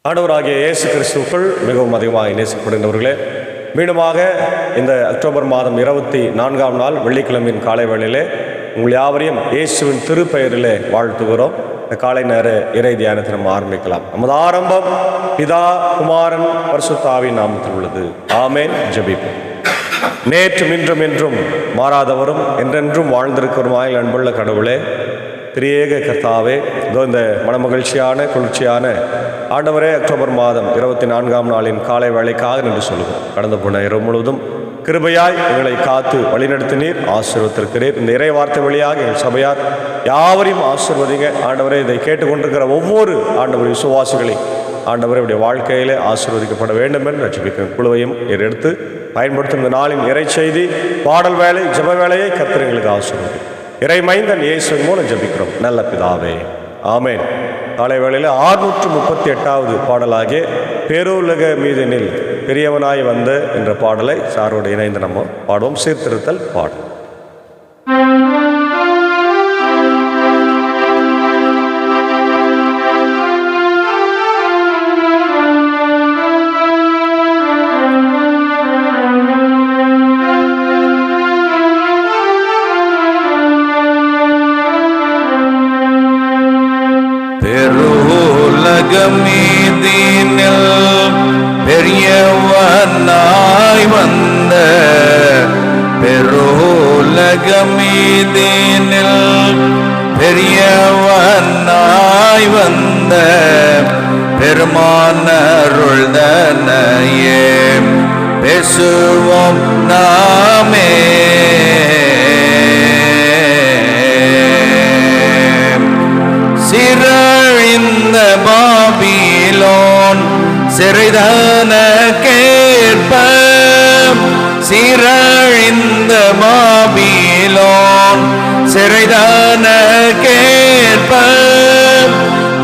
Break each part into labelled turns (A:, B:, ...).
A: ஆண்டவராகிய இயேசு கிறிஸ்துவுக்குள் மிகவும் அதிகமாக நேசிக்கப்படுகின்றவர்களே, மீண்டுமாக இந்த அக்டோபர் மாதம் 24ஆம் நாள் வெள்ளிக்கிழமையின் காலை வேளையிலே உங்கள் யாவரையும் இயேசுவின் திருப்பெயரிலே வாழ்த்துகிறோம். இந்த காலை நேர இறை தியானத்தை நம்ம ஆரம்பிக்கலாம். நமது ஆரம்பம் பிதா, குமாரன், பரிசுத்த ஆவியின் நாமத்தில் உள்ளது. ஆமென். ஜெபிப்போம். நேற்றும் இன்றும் என்றும் மாறாதவரும் என்றென்றும் வாழ்ந்திருக்கிறவருமாய் அன்புள்ள கடவுளே, திரியேக கர்த்தாவே, இதோ இந்த மனமகிழ்ச்சியான குளிர்ச்சியான ஆண்டவரே, அக்டோபர் மாதம் 24ஆம் நாளின் காலை வேளைக்காக நன்றி சொல்லுவோம். கடந்து போன இரவு முழுவதும் கிருபையாய் எங்களை காத்து வழிநடத்தினீர், ஆசீர்வதித்திருக்கிறீர். இந்த இறை வார்த்தை வழியாக எங்கள் சபையார் யாவரையும் ஆசீர்வதிங்க. ஆண்டவரே, இதை கேட்டுக்கொண்டிருக்கிற ஒவ்வொரு ஆண்டவர் விசுவாசிகளை ஆண்டவரே உடைய வாழ்க்கையிலே ஆசீர்வதிக்கப்பட வேண்டும் என்று ஜெபிக்கும் குழுவையும் எடுத்து பயன்படுத்தும் இந்த நாளின் இறை செய்தி, பாடல் வேலை, ஜெப வேலையை கர்த்தர் எங்களுக்கு ஆசீர்வதி. இறை மைந்தன் இயேசுவின் மூலம் ஜெபிக்கிறோம் நல்ல பிதாவே, ஆமென். காலை வேளையில் 638வது பாடலாகிய பேருலக மீதினில் பெரியவனாய் வந்த என்ற பாடலை சாரோடு இணைந்து நம்ம பாடுவோம். சீர்திருத்தல் பாடல்.
B: மீதினில் பெரியவனாய் வந்த, பெருலகமீதினில் பெரியவனாய் வந்த பெருமானருள் தனையே பேசுவோம் நாமே. சிறழிந்த பாபிலோன் சிறைதன கேட்ப, சிறழிந்த பாபிலோன் சிறைதன கேட்ப,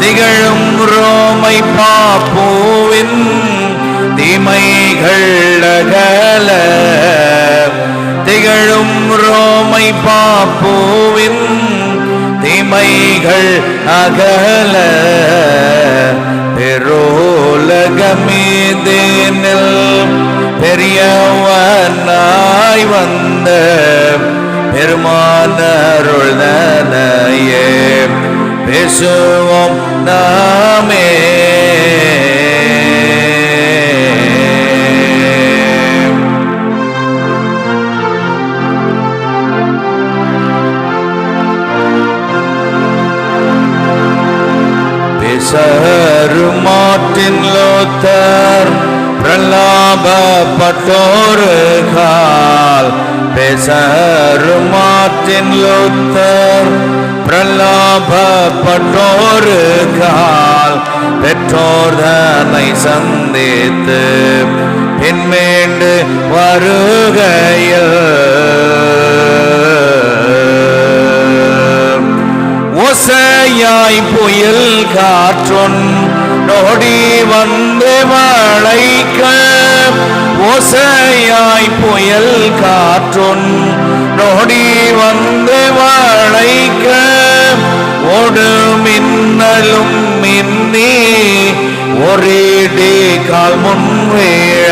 B: திகழும் ரோமை பாப்புவின் தீமைகள் அகல, திகழும் ரோமை பாப்புவின் தீமைகள் அகல, பெருலகமீதினில் பெரியவனாய் வந்த பெருமானருள் தனையே பேசுவோம் நாமே. மார்ட்டின் லூத்தர் பிரலாபப்பட்டோரு கால், பேசரு மார்ட்டின் லூத்தர் பிரலாபப்பட்டோரு கால், பெற்றோர் தன்னை சந்தித்து பின்மேண்டு வருகையில் ஓசையாய் புயல் காற்றொன் நோடி வந்து வளைக்க, ஓசையாய் புயல் காற்றொன் நோடி வந்து வளைக்க, ஓடு மின்னலும் மின்னி ஒரேடி கால் முன் வீழ,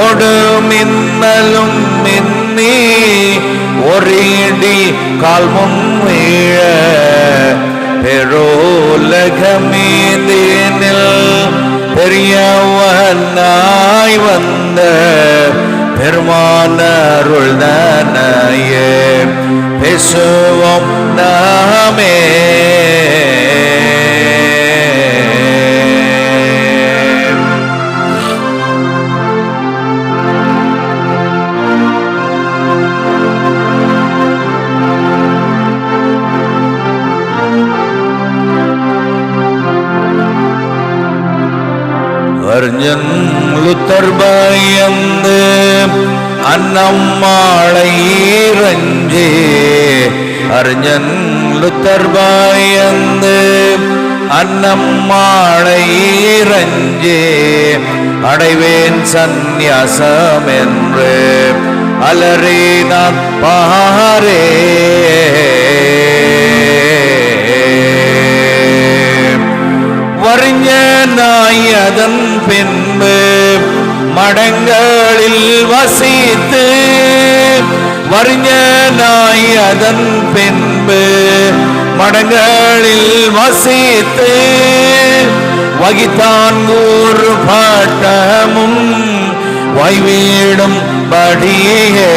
B: ஓடு மின்னலும் மின்னி ஒரேடி கால் முன் வீழ, பெருலகமீதினில் பெரியவனாய் வந்த பெருமானருள் தனையே பேசுவோம் நாமே. அர்ஜன் லுத்தர் பயந்து அன்னம்மாளை ரஞ்சே, அர்ஜன் லுத்தர் பயந்து அன்னம்மாளை ரஞ்சே, அடைவேன் சந்நியாசம் என்று அலறினான் பாரே. வறிஞனா மனிதனாய் அதன் பின்பு மடங்களில் வசித்து வறிஞனாய் அதன் பின்பு மடங்களில் வசித்து வகித்தான் கூறு பாட்டமும் வாய்வீடும் படியே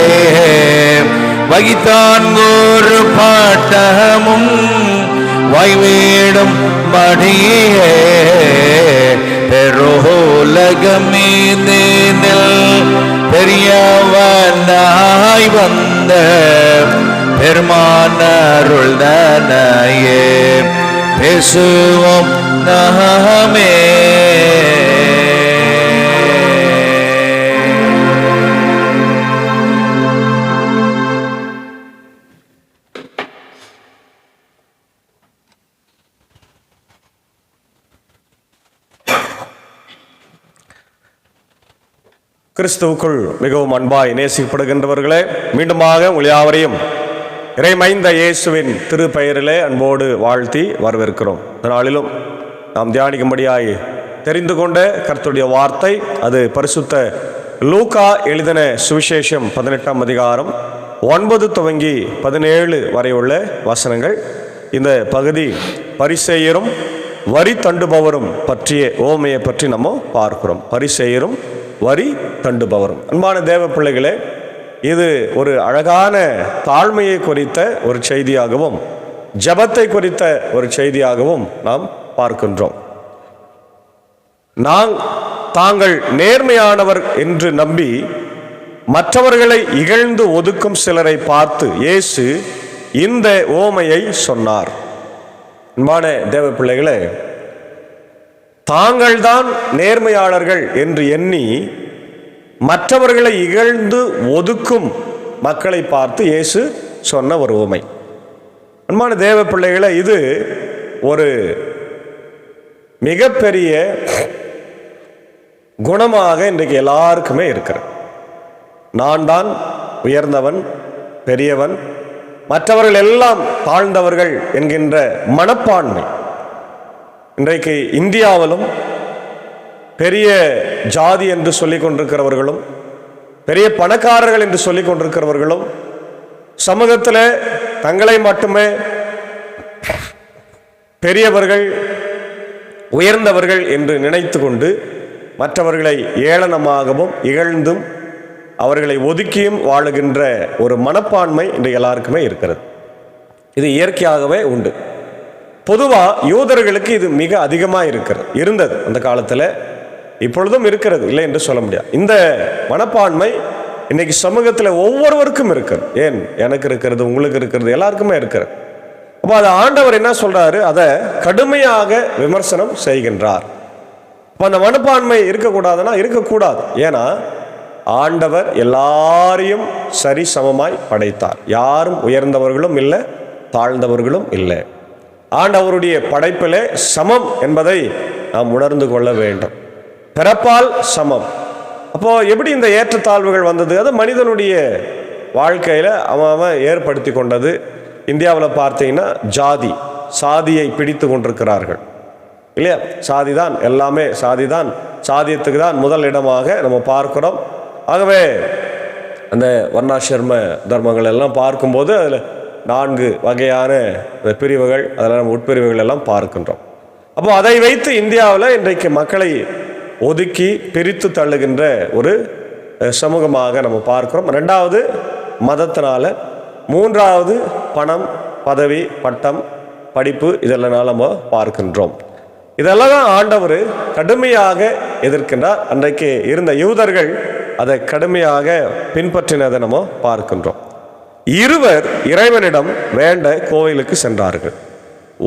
B: வகித்தான் கூறு பாட்டமும் வாய்வீடும் படியே பெருலகமீதினில் பெரியவனாய் வந்த பெருமானருள் தனையே பேசுவோம் நாமே.
A: கிறிஸ்துவுக்குள் மிகவும் அன்பாய் நேசிக்கப்படுகின்றவர்களே, மீண்டுமாக உங்கள் யாவரையும் இறைமைந்த இயேசுவின் திருப்பெயரிலே அன்போடு வாழ்த்தி வரவேற்கிறோம். இந்த நாளிலும் நாம் தியானிக்கும்படியாய் தெரிந்து கொண்ட கர்த்தருடைய வார்த்தை, அது பரிசுத்த லூக்கா எழுதின சுவிசேஷம் 18ஆம் அதிகாரம் 9 துவங்கி 17 வரை உள்ள வசனங்கள். இந்த பகுதி பரிசேயரும் வரி தண்டுபவரும் பற்றிய ஓமையை பற்றி நம்ம பார்க்கிறோம். பரிசேயரும் வரி தண்டுபவரும். அன்பான தேவ பிள்ளைகளே, இது ஒரு அழகான தாழ்மையை குறித்த ஒரு செய்தியாகவும் ஜெபத்தை குறித்த ஒரு செய்தியாகவும் நாம் பார்க்கின்றோம். தாங்கள் நேர்மையானவர் என்று நம்பி மற்றவர்களை இகழ்ந்து ஒதுக்கும் சிலரை பார்த்து இயேசு இந்த ஓமையை சொன்னார். அன்பான தேவ பிள்ளைகளே, தாங்கள்தான் நேர்மையாளர்கள் என்று எண்ணி மற்றவர்களை இகழ்ந்து ஒதுக்கும் மக்களை பார்த்து இயேசு சொன்ன ஒரு உவமை. அன்பான தேவ பிள்ளைகளை, இது ஒரு மிகப்பெரிய குணமாக இன்றைக்கு எல்லாருக்குமே இருக்கிறது. நான் தான் உயர்ந்தவன், பெரியவன், மற்றவர்கள் எல்லாம் தாழ்ந்தவர்கள் என்கின்ற மனப்பான்மை இன்றைக்கு இந்தியாவிலும் பெரிய ஜாதி என்று சொல்லிக் கொண்டிருக்கிறவர்களும் பெரிய பணக்காரர்கள் என்று சொல்லிக் கொண்டிருக்கிறவர்களும் சமூகத்தில் தங்களை மட்டுமே பெரியவர்கள், உயர்ந்தவர்கள் என்று நினைத்து கொண்டு மற்றவர்களை ஏளனமாகவும் இகழ்ந்தும் அவர்களை ஒதுக்கியும் வாழுகின்ற ஒரு மனப்பான்மை இன்றைக்கு எல்லாருக்குமே இருக்கிறது. இது இயற்கையாகவே உண்டு. பொதுவாக யூதர்களுக்கு இது மிக அதிகமாக இருந்தது அந்த காலத்தில், இப்பொழுதும் இருக்கிறது, இல்லை என்று சொல்ல முடியாது. இந்த மனப்பான்மை இன்னைக்கு சமூகத்தில் ஒவ்வொருவருக்கும் இருக்கிறது. ஏன் எனக்கு இருக்கிறது, உங்களுக்கு இருக்கிறது, எல்லாருக்குமே இருக்கிறது. அப்போ அதை ஆண்டவர் என்ன சொல்றாரு, அதை கடுமையாக விமர்சனம் செய்கின்றார். இப்போ அந்த மனப்பான்மை இருக்கக்கூடாதுன்னா இருக்கக்கூடாது. ஏன்னா ஆண்டவர் எல்லாரையும் சரி சமமாய் படைத்தார். யாரும் உயர்ந்தவர்களும் இல்லை, தாழ்ந்தவர்களும் இல்லை. ஆண்டவருடைய படைப்பிலே சமம் என்பதை நாம் உணர்ந்து கொள்ள வேண்டும். பிறப்பால் சமம். அப்போ எப்படி இந்த ஏற்றத்தாழ்வுகள் வந்தது? அது மனிதனுடைய வாழ்க்கையில் அவன் ஏற்படுத்தி கொண்டது. இந்தியாவில் பார்த்தீங்கன்னா சாதியை பிடித்து கொண்டிருக்கிறார்கள் இல்லையா? சாதி தான் எல்லாமே, சாதியத்துக்கு தான் முதல் இடமாக நம்ம பார்க்கிறோம். ஆகவே அந்த வர்ணாசிரம தர்மங்கள் எல்லாம் பார்க்கும்போது அதில் 4 வகையான பிரிவுகள், அதெல்லாம் நம்ம உட்பிரிவுகள் எல்லாம் பார்க்கின்றோம். அப்போ அதை வைத்து இந்தியாவில் இன்றைக்கு மக்களை ஒதுக்கி பிரித்து தள்ளுகின்ற ஒரு சமூகமாக நம்ம பார்க்கிறோம். 2வது மதத்தினால, 3வது பணம், பதவி, பட்டம், படிப்பு, இதெல்லாம் நம்ம பார்க்கின்றோம். இதெல்லாம் தான் ஆண்டவர் கடுமையாக எதிர்க்கின்றார். அன்றைக்கு இருந்த யூதர்கள் அதை கடுமையாக பின்பற்றினதை நம்ம பார்க்கின்றோம். 2 இறைவனிடம் வேண்ட கோவிலுக்கு சென்றார்கள்.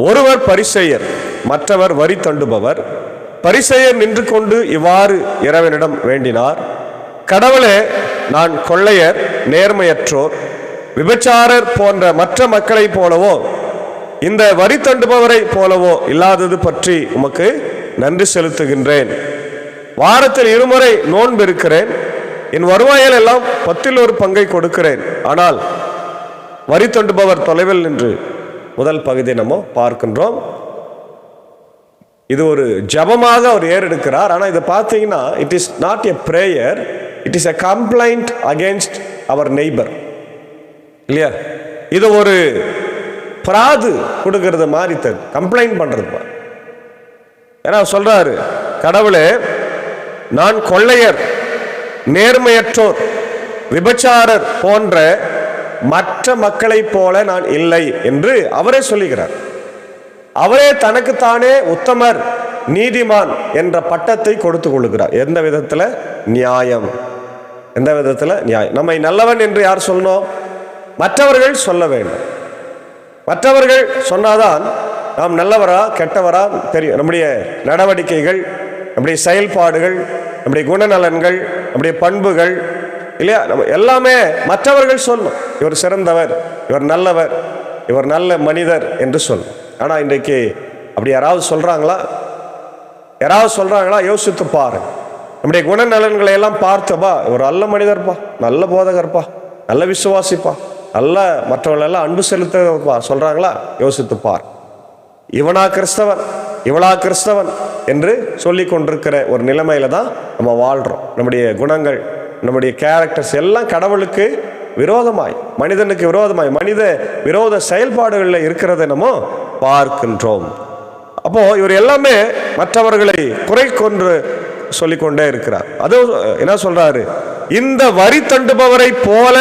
A: ஒருவர் பரிசேயர், மற்றவர் வரி தண்டுபவர். பரிசேயர் நின்று கொண்டு இவ்வாறு இறைவனிடம் வேண்டினார்: கடவுளே, நான் கொள்ளையர், நேர்மையற்றோர், விபச்சாரர் போன்ற மற்ற மக்களைப் போலவோ இந்த வரி தண்டுபவரை போலவோ இல்லாதது பற்றி உமக்கு நன்றி செலுத்துகின்றேன். வாரத்தில் 2 முறை நோன்பு இருக்கிறேன். என் வருவாயில் எல்லாம் 10ல் 1 பங்கை கொடுக்கிறேன். ஆனால் வரி தண்டுபவர் தொலைவில் நின்று. முதல் பகுதி நம்ம பார்க்கின்றோம். இது ஒரு ஜபமாக அவர் ஏறெடுக்கிறார். ஆனால் இதை பார்த்தீங்கன்னா it is not a prayer, it is a complaint against our neighbour, இல்லையா? இது ஒரு பிராது கொடுக்கறது மாதிரி கம்ப்ளைண்ட் பண்றது. ஏன்னா சொல்றாரு, கடவுளே, நான் கொள்ளையர், நேர்மையற்றோர், விபச்சாரர் போன்ற மற்ற மக்களைப் போல நான் இல்லை என்று அவரே சொல்லுகிறார். அவரே தனக்குத்தானே உத்தமர், நீதிமான் என்ற பட்டத்தை கொடுத்து கொள்கிறார். எந்த விதத்தில்? நியாயம். எந்த விதத்தில்? நியாயம். நம்மை நல்லவன் என்று யார் சொல்லணும்? மற்றவர்கள் சொல்ல வேண்டும். மற்றவர்கள் சொன்னாதான் நாம் நல்லவரா கெட்டவரா தெரியும். நம்முடைய நடவடிக்கைகள், நம்முடைய செயல்பாடுகள், நம்முடைய குணநலன்கள், நம்முடைய பண்புகள், இல்லையா, நம்ம எல்லாமே மற்றவர்கள் சொல்லணும். இவர் சிறந்தவர், இவர் நல்லவர், இவர் நல்ல மனிதர் என்று சொல்லணும். ஆனால் இன்றைக்கு அப்படி யாராவது சொல்றாங்களா? யாராவது சொல்றாங்களா? யோசித்து பாருங்க. நம்முடைய குணநலன்களை எல்லாம் பார்த்தப்பா, இவர் நல்ல மனிதர்ப்பா, நல்ல போதகர்ப்பா, நல்ல விசுவாசிப்பா, நல்ல மற்றவர்களெல்லாம் அன்பு செலுத்தப்பா சொல்றாங்களா? யோசித்து பார். இவனா கிறிஸ்தவன், இவளா கிறிஸ்தவன் என்று சொல்லி கொண்டிருக்கிற ஒரு நிலைமையில தான் நம்ம வாழ்றோம். நம்முடைய குணங்கள், நம்முடைய கேரக்டர்ஸ் எல்லாம் கடவுளுக்கு விரோதமாய், மனிதனுக்கு விரோதமாய், மனித விரோத செயல்பாடுகளில் இருக்கிறத நம்ம பார்க்கின்றோம். அப்போ இவர் எல்லாமே மற்றவர்களை குறை கொன்று சொல்லிக்கொண்டே இருக்கிறார். அது என்ன சொல்றாரு? இந்த வரி தண்டுபவரை போல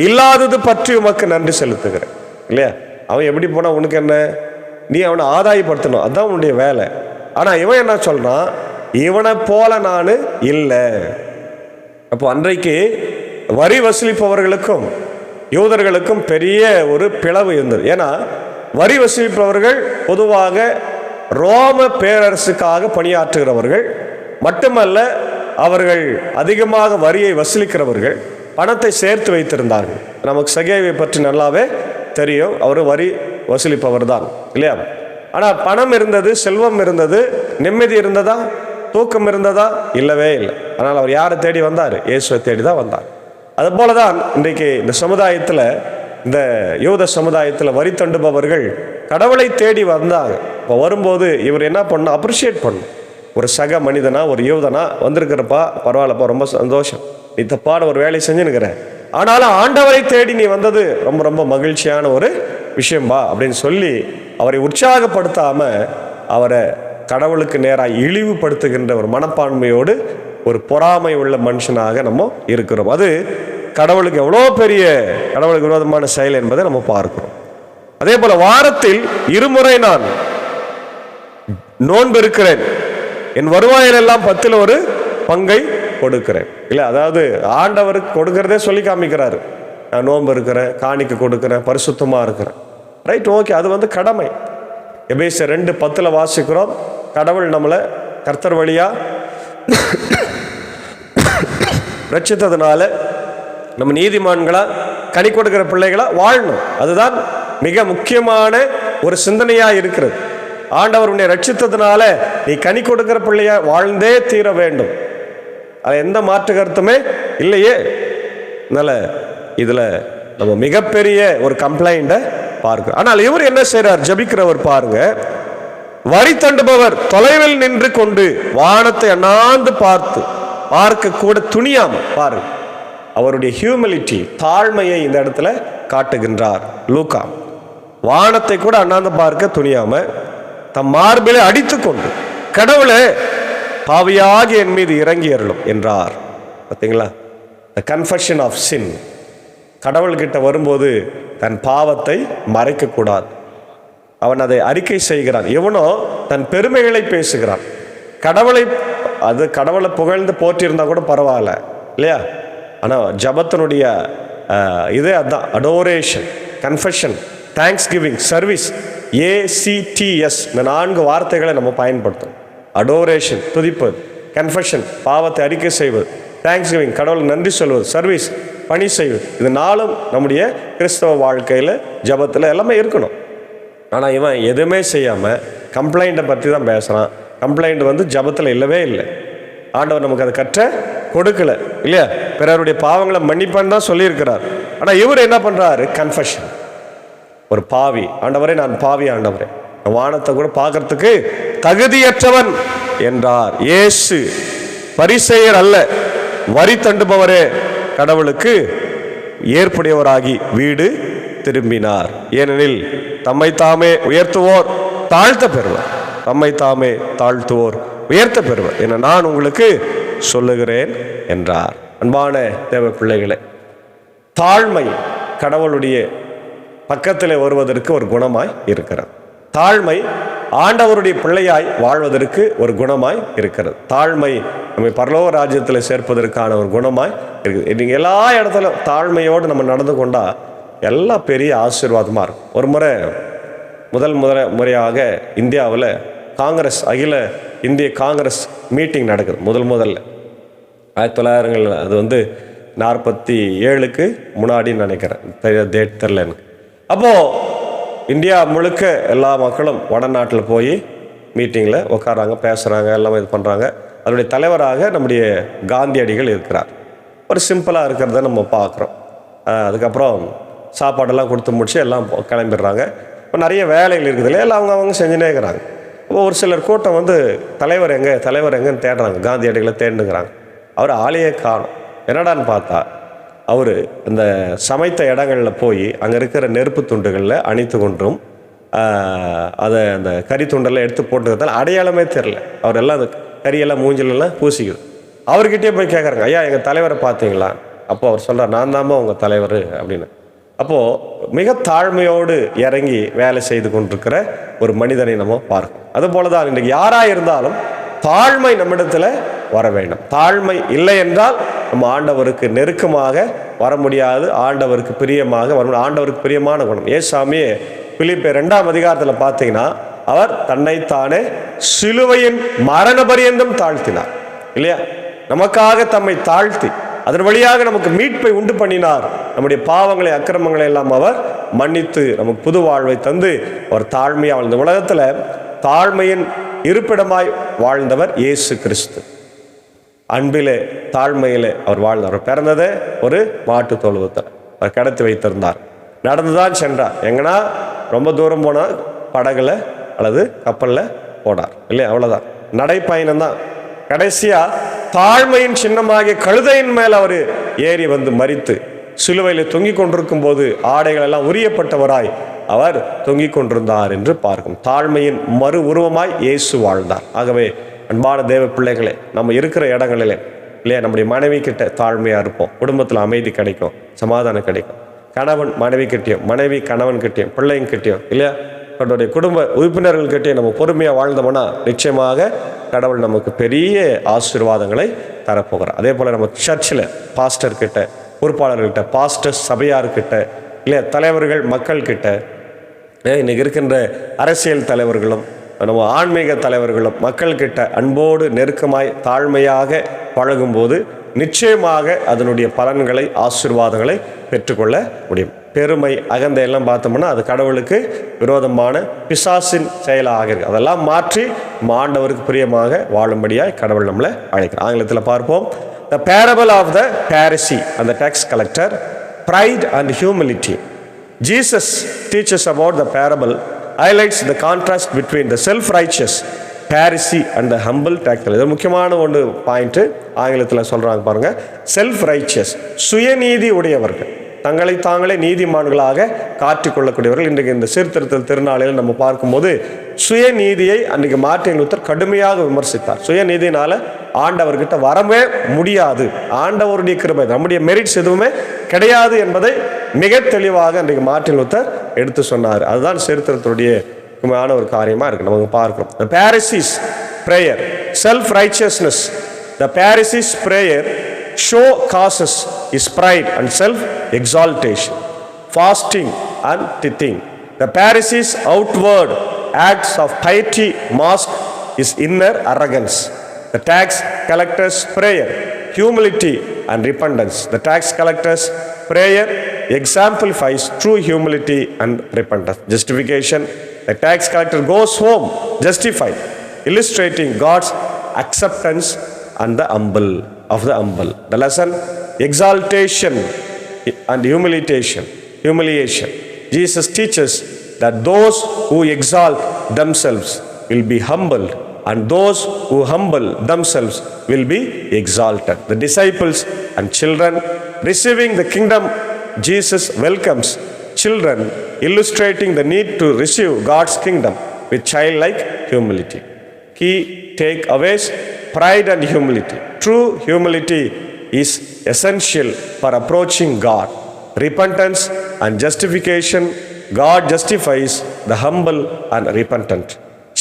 A: இல்லாதது பற்றி உமக்கு நன்றி செலுத்துகிறேன், இல்லையா? அவன் எப்படி போனா உனக்கு என்ன? நீ அவனை ஆதாயப்படுத்தணும், அதுதான் உன்னுடைய வேலை. ஆனா இவன் என்ன சொல்றான்? இவனை போல நான் இல்லை. அப்போ அன்றைக்கு வரி வசூலிப்பவர்களுக்கும் யூதர்களுக்கும் பெரிய ஒரு பிளவு இருந்தது. ஏன்னா வரி வசூலிப்பவர்கள் பொதுவாக ரோம பேரரசுக்காக பணியாற்றுகிறவர்கள் மட்டுமல்ல, அவர்கள் அதிகமாக வரியை வசூலிக்கிறவர்கள், பணத்தை சேர்த்து வைத்திருந்தார்கள். நமக்கு சகேவை பற்றி நல்லாவே தெரியும். அவர் வரி வசூலிப்பவர் தான், இல்லையா? ஆனால் பணம் இருந்தது, செல்வம் இருந்தது, நிம்மதி இருந்ததா? தூக்கம் இருந்ததா? இல்லவே இல்லை. ஆனால் அவர் யாரை தேடி வந்தார்? இயேசுவை தேடி தான் வந்தார். அது போலதான் இன்றைக்கு இந்த சமுதாயத்தில், இந்த யூத சமுதாயத்தில் வரி தண்டுபவர்கள் கடவுளை தேடி வந்தாங்க. இப்போ வரும்போது இவர் என்ன பண்ணணும்? அப்ரிஷியேட் பண்ணணும். ஒரு சக மனிதனா, ஒரு யூதனா வந்திருக்கிறப்பா, பரவாயில்லப்பா, ரொம்ப சந்தோஷம், நீ தப்பான ஒரு வேலை செஞ்சுன்னுக்கிற, ஆனாலும் ஆண்டவரை தேடி நீ வந்தது ரொம்ப ரொம்ப மகிழ்ச்சியான ஒரு விஷயம்பா அப்படின்னு சொல்லி அவரை உற்சாகப்படுத்தாம அவரை கடவுளுக்கு நேராக இழிவுபடுத்துகின்ற ஒரு மனப்பான்மையோடு ஒரு பொறாமை உள்ள மனுஷனாக நம்ம இருக்கிறோம். அது கடவுளுக்கு எவ்வளோ பெரிய கடவுளுக்கு விரோதமான செயல் என்பதை நம்ம பார்க்கிறோம். அதே போல வாரத்தில் 2 முறை நான் நோன்பு இருக்கிறேன், என் வருவாயிலெல்லாம் 10ல் ஒரு பங்கை கொடுக்கிறேன். இல்லை, அதாவது ஆண்டவருக்கு கொடுக்கறதே சொல்லி காமிக்கிறாரு. நான் நோன்பு இருக்கிறேன், காணிக்க கொடுக்கிறேன், பரிசுத்தமாக இருக்கிறேன். ரைட், ஓகே, அது கடமை. எபேசியர் 2:10 வாசிக்கிறோம், கடவுள் நம்மளை கர்த்தர் வழியா ரட்சித்ததுனால நம்ம நீதிமான்களா, கனி கொடுக்கிற பிள்ளைகளா வாழணும். அதுதான் மிக முக்கியமான ஒரு சிந்தனையா இருக்கிறது. ஆண்டவர் உன்னை ரட்சித்ததுனால நீ கனி கொடுக்கிற பிள்ளையா வாழ்ந்தே தீர வேண்டும். அது எந்த மாற்று கருத்துமே இல்லையே. அதனால இதுல நம்ம மிகப்பெரிய ஒரு கம்ப்ளைண்ட்டை பார்க்கிறோம். ஆனால் இவர் என்ன செய்றார்? ஜபிக்கிறவர் பாருங்க, வரி தண்டுபவர் தொலைவில் நின்று கொண்டு வானத்தை அண்ணாந்து பார்க்க கூட துணியாம பாருங்க, அவருடைய ஹியூமிலிட்டி, தாழ்மையை இந்த இடத்துல காட்டுகின்றார் லூக்கா. வானத்தை கூட அண்ணாந்து பார்க்க துணியாம தம் மார்பிலே அடித்து கொண்டு, கடவுளே பாவியாகி என் மீது இறங்கி அருளும் என்றார். பார்த்தீங்களா? த கன்ஃபெஷன் ஆஃப் சின். கடவுள்கிட்ட வரும்போது தன் பாவத்தை மறைக்கக்கூடாது. அவன் அதை அறிக்கை செய்கிறான். இவனோ தன் பெருமைகளை பேசுகிறான். கடவுளை புகழ்ந்து போற்றிருந்தா கூட பரவாயில்ல, இல்லையா? ஆனால் ஜபத்தினுடைய இதே அதுதான், adoration, confession, thanks giving, service, ACTS, இந்த 4 வார்த்தைகளை நம்ம பயன்படுத்தும். அடோரேஷன் துதிப்பது, கன்ஃபெஷன் பாவத்தை அறிக்கை செய்வது, தேங்க்ஸ் கிவிங் கடவுளுக்கு நன்றி சொல்வது, சர்வீஸ் பணி செய்வது. இது 4ம் நம்முடைய கிறிஸ்தவ வாழ்க்கையில் ஜபத்தில் எல்லாமே இருக்கணும். ஆனால் இவன் எதுவுமே செய்யாமல் கம்ப்ளைண்ட்டை பற்றி தான் பேசுகிறான். கம்ப்ளைண்ட் ஜபத்தில் இல்லவே இல்லை. ஆண்டவர் நமக்கு அதை கற்ற கொடுக்கல, இல்லையா? பிறருடைய பாவங்களை மன்னிப்பான்னு தான் சொல்லியிருக்கிறார். ஆனால் இவர் என்ன பண்ணுறாரு? கன்ஃபெஷன். ஒரு பாவி, ஆண்டவரே நான் பாவி, ஆண்டவரே வானத்தை கூட பார்க்கறதுக்கு தகுதியற்றவன் என்றார். இயேசு பரிசேயர் அல்ல, வரி தண்டுபவரே கடவுளுக்கு ஏற்புடையவராகி வீடு திரும்பினார். ஏனெனில் தம்மை தாமே உயர்த்துவோர் தாழ்த்த பெறுவர், தம்மை தாமே தாழ்த்துவோர் உயர்த்த பெறுவர் என நான் உங்களுக்கு சொல்லுகிறேன் என்றார். அன்பான தேவ பிள்ளைகளே, தாழ்மை கடவுளுடைய பக்கத்தில் வருவதற்கு ஒரு குணமாய் இருக்கிறது. தாழ்மை ஆண்டவருடைய பிள்ளையாய் வாழ்வதற்கு ஒரு குணமாய் இருக்கிறது. தாழ்மை நம்மை பரலோக ராஜ்யத்தில் சேர்ப்பதற்கான ஒரு குணமாய் இருக்குது. நீங்கள் எல்லா இடத்துலையும் தாழ்மையோடு நம்ம நடந்து கொண்டால் எல்லாம் பெரிய ஆசீர்வாதமாக இருக்கும். ஒரு முறை முறையாக இந்தியாவில் காங்கிரஸ், அகில இந்திய காங்கிரஸ் மீட்டிங் நடக்குது. முதல்ல 1900 அது 47க்கு முன்னாடின்னு நினைக்கிறேன், டேட் தெரில எனக்கு. அப்போது இந்தியா முழுக்க எல்லா மக்களும் வடநாட்டில் போய் மீட்டிங்கில் உட்காராங்க, பேசுகிறாங்க, எல்லாமே இது பண்ணுறாங்க. அதனுடைய தலைவராக நம்முடைய காந்தியடிகள் இருக்கிறார். ஒரு சிம்பிளாக இருக்கிறத நம்ம பார்க்குறோம். அதுக்கப்புறம் சாப்பாடெல்லாம் கொடுத்து முடிச்சு எல்லாம் கிளம்பிடுறாங்க. இப்போ நிறைய வேலைகள் இருக்குது இல்லையா, எல்லாம் அவங்க செஞ்சுனே இருக்கிறாங்க. இப்போ ஒரு சிலர் கூட்டம் தலைவர் எங்கன்னு தேடுறாங்க, காந்தியடிகளை தேடுங்கிறாங்க. அவர் ஆளையே காணும். என்னடான்னு பார்த்தா அவர் அந்த சமைத்த இடங்களில் போய் அங்கே இருக்கிற நெருப்பு துண்டுகளில் அணித்து கொண்டும் அதை அந்த கறி துண்டெல்லாம் எடுத்து போட்டுக்கிறதால அடையாளமே தெரில. அவர் எல்லாம் அந்த கறியெல்லாம் மூஞ்சிலெல்லாம் பூசிக்குது. அவர்கிட்டே போய் கேட்குறாங்க, ஐயா எங்கள் தலைவரை பார்த்தீங்களா? அப்போ அவர் சொல்கிறார், நான் தாம்மா உங்கள் தலைவர் அப்படின்னு. அப்போது மிக தாழ்மையோடு இறங்கி வேலை செய்து கொண்டிருக்கிற ஒரு மனிதனை நம்ம பார்க்கணும். அதுபோல தான் இன்றைக்கு யாராக இருந்தாலும் தாழ்மை நம்மிடத்தில் வர வேண்டும். தாழ்மை இல்லை என்றால் நம்ம ஆண்டவருக்கு நெருக்கமாக வர முடியாது, ஆண்டவருக்கு பிரியமாக வர முடியாது. ஆண்டவருக்கு பிரியமான குணம் ஏசாமியே பிலிப்பியர் 2ஆம் அதிகாரத்தில் பார்த்தீங்கன்னா அவர் தன்னைத்தானே சிலுவையின் மரண பரியந்தம் தாழ்த்தினார் இல்லையா? நமக்காக தம்மை தாழ்த்தி அதன் வழியாக நமக்கு மீட்பை உண்டு பண்ணினார். நம்முடைய பாவங்களை அக்கிரமங்களை எல்லாம் அவர் மன்னித்து நமக்கு புது வாழ்வை தந்து அவர் தாழ்மையாக வாழ்ந்த உலகத்தில் தாழ்மையின் இருப்பிடமாய் வாழ்ந்தவர் இயேசு கிறிஸ்து. அன்பிலே தாழ்மையிலே அவர் வாழ்ந்தார். அவர் பிறந்ததே ஒரு மாட்டு தொழுவத்தில் அவர் கடத்தி வைத்திருந்தார். நடந்துதான் சென்றார். எங்கன்னா ரொம்ப தூரம் போனால் படகுல அல்லது கப்பலில் போனார் இல்லையா? அவ்வளோதான், நடைப்பயணம் தான். கடைசியாக தாழ்மையின் சின்னமாகிய கழுதையின் மேல் அவர் ஏறி மரித்து சிலுவையில் தொங்கிக் கொண்டிருக்கும் போது ஆடைகள் எல்லாம் உரியப்பட்டவராய் அவர் தொங்கிக் கொண்டிருந்தார் என்று பார்க்கும். தாழ்மையின் மறு உருவமாய் இயேசு வாழ்ந்தார். ஆகவே அன்பான தேவ பிள்ளைகளே, நம்ம இருக்கிற இடங்களிலே இல்லையா, நம்முடைய மனைவி கிட்ட தாழ்மையாக இருப்போம். குடும்பத்தில் அமைதி கிடைக்கும், சமாதானம் கிடைக்கும். கணவன் மனைவி கிட்டேயும், மனைவி கணவன் கிட்டேயும், பிள்ளைங்க கிட்டேயும் இல்லையா, நம்மளுடைய குடும்ப உறுப்பினர்கள்கிட்டையும் நம்ம பொறுமையாக வாழ்ந்தோம்னா நிச்சயமாக கடவுள் நமக்கு பெரிய ஆசீர்வாதங்களை தரப்போகிறார். அதே போல் நம்ம சர்ச்சில் பாஸ்டர்கிட்ட, பொறுப்பாளர்கிட்ட, பாஸ்டர்ஸ் சபையார்கிட்ட இல்லையா, தலைவர்கள் மக்கள்கிட்ட, இன்றைக்கி இருக்கின்ற அரசியல் தலைவர்களும் நம்ம ஆன்மீக தலைவர்களும் மக்கள்கிட்ட அன்போடு நெருக்கமாய் தாழ்மையாக பழகும்போது நிச்சயமாக அதனுடைய பலன்களை ஆசீர்வாதங்களை பெற்றுக்கொள்ள முடியும். பெருமை அகந்தை எல்லாம் பார்த்தோம்னா அது கடவுளுக்கு விரோதமான பிசாசின் செயலாக இருக்குது. அதெல்லாம் மாற்றி ஆண்டவருக்கு பிரியமாக வாழும்படியாக கடவுள் நம்மளை அழைக்கிறார். ஆங்கிலத்தில் பார்ப்போம். The parable of the Pharisee and the tax collector, pride and humility. Jesus teaches about the parable, highlights the contrast between the self-righteous Pharisee and the humble tax collector. இது முக்கியமான ஒன்று பாயிண்ட்டு ஆங்கிலத்தில் சொல்கிறாங்க பாருங்கள். செல்ஃப் ரைச்சியஸ், சுயநீதி உடையவர்கள், தங்களை தாங்களே நீதிமான்களாக காட்டிக்கொள்ளக்கூடியவர்கள். இன்றைக்கு இந்த சீர்திருத்தல் திருநாளில் நம்ம பார்க்கும்போது சுயநீதியை அன்றைக்கு மார்ட்டின் லூத்தர் கடுமையாக விமர்சித்தார். சுயநீதினால் ஆண்டவர்கிட்ட வரவே முடியாது, ஆண்டவருடைய கிருபை, நம்முடைய மெரிட்ஸ் எதுவுமே கிடையாது என்பதை மிக தெளிவாக அன்றைக்கு மார்ட்டின் லூத்தர் எடுத்து சொன்னார். அதுதான் சீர்திருத்தத்துடைய முக்கியமான ஒரு காரியமாக இருக்குது. நமக்கு பார்க்கிறோம். The Pharisees prayer, self-righteousness. The Pharisees prayer show causes is pride and self-exaltation, fasting and tithing. The Pharisees' outward acts of piety mask is inner arrogance. The tax collector's prayer, humility and repentance. The tax collector's prayer exemplifies true humility and repentance. Justification. The tax collector goes home justified, illustrating God's acceptance and the humble of the humble. The lesson, exaltation and humiliation. Jesus teaches that those who exalt themselves will be humbled, and those who humble themselves will be exalted. The disciples and children receiving the kingdom, Jesus welcomes children, illustrating the need to receive God's kingdom with childlike humility. Key takeaways: pride and humility. True humility is essential for approaching God. Repentance and justification: God justifies the humble and repentant.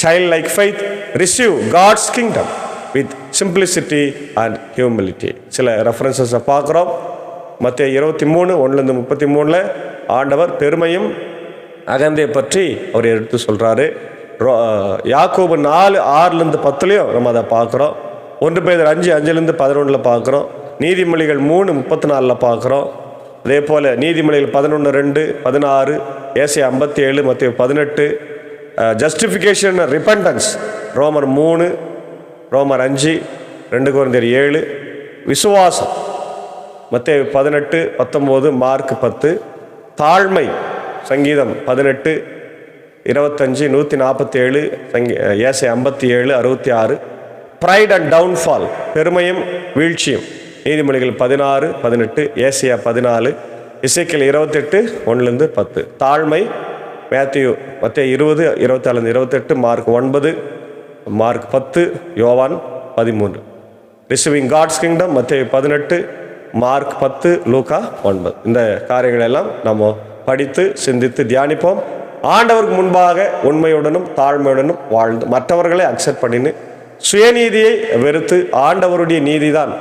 A: Childlike faith: receive God's kingdom with simplicity and humility. சில ரெஃபரன்சஸை பார்க்குறோம். மத்தேயு 23:1-33 ஆண்டவர் பெருமையும் அகந்தையை பற்றி அவர் எடுத்து சொல்கிறாரு. யாக்கோபு 4:6-10 நம்ம அதை பார்க்குறோம். 1 பேதுரு 5:5-11 பார்க்குறோம். நீதிமொழிகள் 3:34 பார்க்குறோம். அதே போல் நீதிமொழிகள் 11:2, 16, ஏசாயா 57, மத்தேயு 18. ஜஸ்டிஃபிகேஷன் ரிப்பண்டன்ஸ் ரோமர் 3, ரோமர் 5, 2 கொரிந்தியர் 7. விசுவாசம் மத்தேயு 18, 19, மார்க் 10. தாழ்மை சங்கீதம் 18, 25, 147, ஏசாயா 57, 66. ப்ரைட் அண்ட் டவுன்ஃபால் பெருமையும் வீழ்ச்சியும் நீதிமொழிகள் 16, 18, ஏசாயா 14, எசேக்கியேல் 28, 1-10. தாழ்மை மத்தேயு 20, 24-28, மார்க் 9, மார்க் 10, யோவான் 13. ரிசீவிங் காட்ஸ் கிங்டம் மத்தேயு 18, மார்க் 10, லூக்கா 9. இந்த காரியங்களெல்லாம் நம்ம படித்து சிந்தித்து தியானிப்போம். ஆண்டவருக்கு முன்பாக உண்மையுடனும் தாழ்மையுடனும் வாழ்ந்து மற்றவர்களை அக்செப்ட் பண்ணின்னு சுயநீதியை வெறுத்து ஆண்டவருடைய நீதிதான்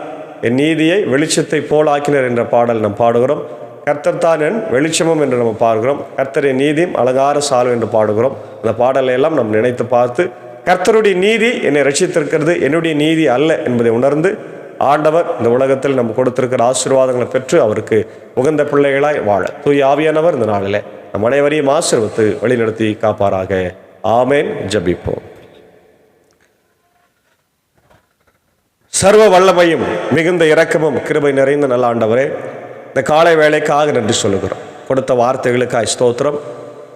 A: என் நீதியை வெளிச்சத்தை போலாக்கினர் என்ற பாடல் நாம் பாடுகிறோம். கர்த்தர் தான் என் வெளிச்சமும் என்று நம்ம பாடுகிறோம். கர்த்தரின் நீதியும் அலங்கார சால்வை என்று பாடுகிறோம். அந்த பாடலை எல்லாம் நாம் நினைத்து பார்த்து கர்த்தருடைய நீதி என்னை ரட்சித்திருக்கிறது, என்னுடைய நீதி அல்ல என்பதை உணர்ந்து ஆண்டவர் இந்த உலகத்தில் நம்ம கொடுத்திருக்கிற ஆசீர்வாதங்களை பெற்று அவருக்கு உகந்த பிள்ளைகளாய் வாழ தூய ஆவியானவர் இந்த நாளில் நம் அனைவரையும் ஆசீர்வதித்து வழிநடத்தி காப்பாராக. ஆமேன். ஜெபிப்போம். சர்வ வல்லமையும் மிகுந்த இரக்கமும் கிருபை நிறைந்த நல்ல ஆண்டவரே, இந்த காலை வேளைக்காக நன்றி சொல்லுகிறோம். கொடுத்த வார்த்தைகளுக்காய் ஸ்தோத்திரம்.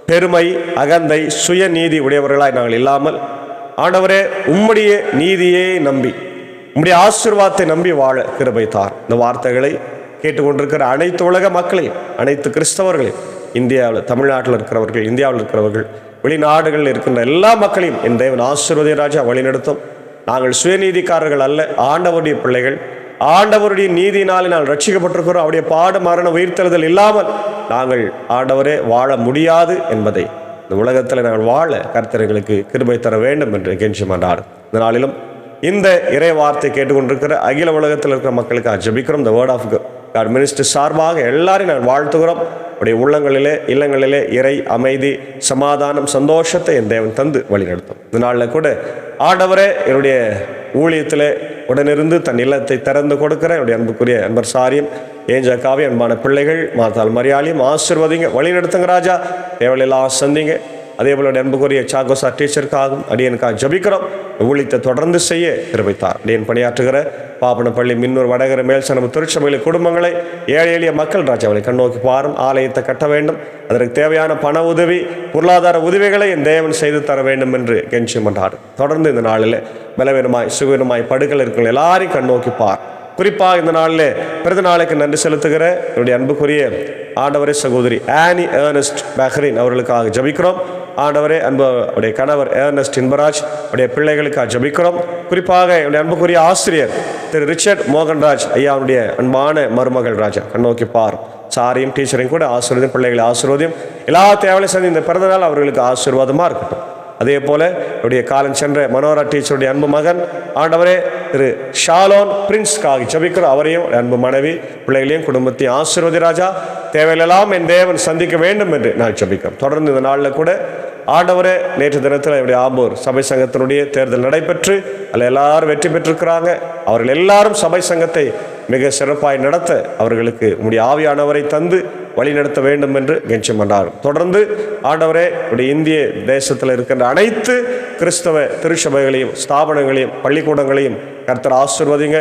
A: பெருமை, அகந்தை, சுய நீதி உடையவர்களாய் நாங்கள் இல்லாமல் ஆண்டவரே உம்முடைய நீதியை நம்பி உம்முடைய ஆசீர்வாதத்தை நம்பி வாழ கிருபை தார். இந்த வார்த்தைகளை கேட்டுக்கொண்டிருக்கிற அனைத்து உலக மக்களையும், அனைத்து கிறிஸ்தவர்களையும், இந்தியாவில் தமிழ்நாட்டில் இருக்கிறவர்கள், இந்தியாவில் இருக்கிறவர்கள், வெளிநாடுகளில் இருக்கின்ற எல்லா மக்களையும் என் தேவன் ஆசீர்வதிய ராஜா வழிநடத்தும். நாங்கள் சுயநீதிக்காரர்கள் அல்ல, ஆண்டவருடைய பிள்ளைகள். ஆண்டவருடைய நீதியினாலே நாங்கள் ரட்சிக்கப்பட்டிருக்கிறோம். அவருடைய பாடு மரண உயிர்த்தெழுதல் இல்லாமல் நாங்கள் ஆண்டவரே வாழ முடியாது என்பதை இந்த உலகத்தில் நாங்கள் வாழ கர்த்தர் எங்களுக்கு கிருபை தர வேண்டும் என்று கெஞ்சி மன்றாடு. இந்த நாளிலும் இந்த இறை வார்த்தை கேட்டுக்கொண்டிருக்கிற அகில உலகத்தில் இருக்கிற மக்களுக்கு ஜெபிக்கிறோம். இந்த வேர்ட் ஆஃப் காட் மினிஸ்டர் சார்பாக எல்லாரையும் நாங்கள் வாழ்த்துகிறோம். உடைய உள்ளங்களிலே இல்லங்களிலே இறை அமைதி, சமாதானம், சந்தோஷத்தை என் தேவன் தந்து வழிநடத்தும். இந்த நாளில் கூட ஆண்டவரே என்னுடைய ஊழியத்தில் உடனிருந்து தன் இல்லத்தை திறந்து கொடுக்கிற என்னுடைய அன்புக்குரிய அன்பர் சாரியம் ஏஞ்சக்காவே அன்பான பிள்ளைகள் மாதாள் மரியாதையும் ஆசீர்வதிங்க, வழிநடத்துங்க ராஜா. தேவையெல்லாம் சந்திங்க. அதே போல அன்புக்குரிய சாகோசா டீச்சருக்காகவும் அடியனுக்காக ஜபிக்கிறோம். ஊழியத்தை தொடர்ந்து செய்ய கிருபைத்தார். அடியன் பணியாற்றுகிற பாப்பனப்பள்ளி, மின்னூர், வடகர, மேல்சனம் திருச்சபையில் குடும்பங்களை, ஏழை எளிய மக்கள் ராஜாவை கண்ணோக்கி பாரும். ஆலயத்தை கட்ட வேண்டும். அதற்கு தேவையான பண உதவி, பொருளாதார உதவிகளை என் தேவன் செய்து தர வேண்டும் என்று கெஞ்சி மன்றாடு. தொடர்ந்து இந்த நாளில் பலவீனமாய் சுகவீனமாய் படுகள் இருக்கிற எல்லாரையும் கண்ணோக்கி பார். குறிப்பாக இந்த நாளில் பிறந்த நாளைக்கு நன்றி செலுத்துகிற என்னுடைய அன்புக்குரிய ஆண்டவரே சகோதரி ஆனி ஏர்னஸ்ட் பஹ்ரைன் அவர்களுக்காக ஜபிக்கிறோம். ஆண்டவரே அவருடைய கணவர் ஏர்னஸ்ட் இன்பராஜ் அவருடைய பிள்ளைகளுக்காக ஜபிக்கிறோம். குறிப்பாக என்னுடைய அன்புக்குரிய ஆசிரியர் திரு ரிச்சர்ட் மோகன்ராஜ் ஐயா அவருடைய அன்பான மருமகள் ராஜா கண்ணோக்கி பார். சாரியும் டீச்சரையும் கூட ஆசீர்வதியும், பிள்ளைகளை ஆசீர்வதியும், எல்லா தேவையும் சேர்ந்து இந்த பிறந்த நாள் அவர்களுக்கு ஆசீர்வாதமாக இருக்கட்டும். அதே போல என்னுடைய காலம் சென்ற மனோரா டீச்சருடைய அன்பு மகன் ஆண்டவரே திரு ஷாலோன் பிரின்ஸ்காக ஜபிக்கிறோம். அவரையும் அன்பு மனைவி, பிள்ளைகளையும் குடும்பத்தையும் ஆசீர்வதி ராஜா. தேவையெல்லாம் என் தேவன் சந்திக்க வேண்டும் என்று நான் ஜபிக்கிறோம். தொடர்ந்து இந்த நாளில் கூட ஆண்டவரே நேற்று தினத்தில் என்னுடைய ஆம்பூர் சபை சங்கத்தினுடைய தேர்தல் நடைபெற்று அதில் எல்லாரும் வெற்றி பெற்றிருக்கிறாங்க. அவர்கள் எல்லாரும் சபை சங்கத்தை மிக சிறப்பாய் நடத்த அவர்களுக்கு உம்முடைய ஆவியானவரை தந்து வழி நடத்த வேண்டும் என்று கெஞ்சம் பண்ணார். தொடர்ந்து ஆண்டவரே உடைய இந்திய தேசத்தில் இருக்கின்ற அனைத்து கிறிஸ்தவ திருச்சபைகளையும், ஸ்தாபனங்களையும், பள்ளிக்கூடங்களையும் கர்த்தர் ஆசீர்வதிங்க.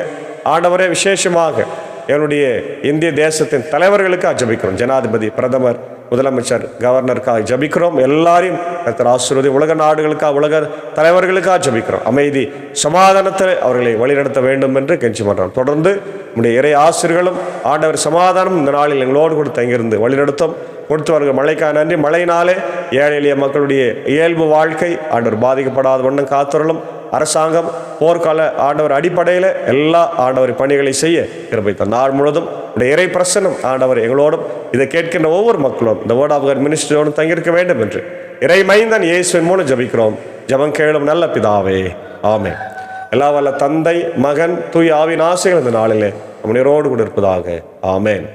A: ஆண்டவரே விசேஷமாக என்னுடைய இந்திய தேசத்தின் தலைவர்களுக்கு ஜெபிக்கிறோம். ஜனாதிபதி, பிரதமர், முதலமைச்சர் கவர்னருக்காக ஜபிக்கிறோம். எல்லாரையும் கர்த்தர் ஆசீர்வதி. உலக நாடுகளுக்காக, உலக தலைவர்களுக்காக ஜபிக்கிறோம். அமைதி சமாதானத்தில் அவர்களை வழிநடத்த வேண்டும் என்று கெஞ்சி பண்றோம். தொடர்ந்து நம்முடைய இறை ஆசிரியர்களும் ஆண்டவர் சமாதானம் இந்த நாளில் எங்களோடு கூட தங்கியிருந்து வழிநடத்தும். கொடுத்தவர்கள் மழைக்காக நன்றி. மழையினாலே ஏழை எளிய மக்களுடைய இயல்பு வாழ்க்கை ஆண்டவர் பாதிக்கப்படாத வண்ணம் காத்துறலும். அரசாங்கம் போர்க்கால ஆண்டவர் அடிப்படையில் எல்லா ஆண்டவர் பணிகளை செய்ய கிருபை தந்த நாள் முழுவதும் உடைய இறை பிரசன்னம் ஆண்டவர் எங்களோடும் இதை கேட்கின்ற ஒவ்வொரு மக்களும் இந்த வேர்ட் ஆஃப் காட் மினிஸ்ட்ரியோடும் தங்கியிருக்க வேண்டும் என்று இறை மைந்தன் இயேசுவின் மூலம் ஜபிக்கிறோம். ஜபம் கேளும் நல்ல பிதாவே, ஆமென். எல்லா வல்ல தந்தை, மகன், தூய ஆவியின் ஆசைகள் இந்த நாளிலே நம்முடையோடு கூட இருப்பதாக. ஆமென்.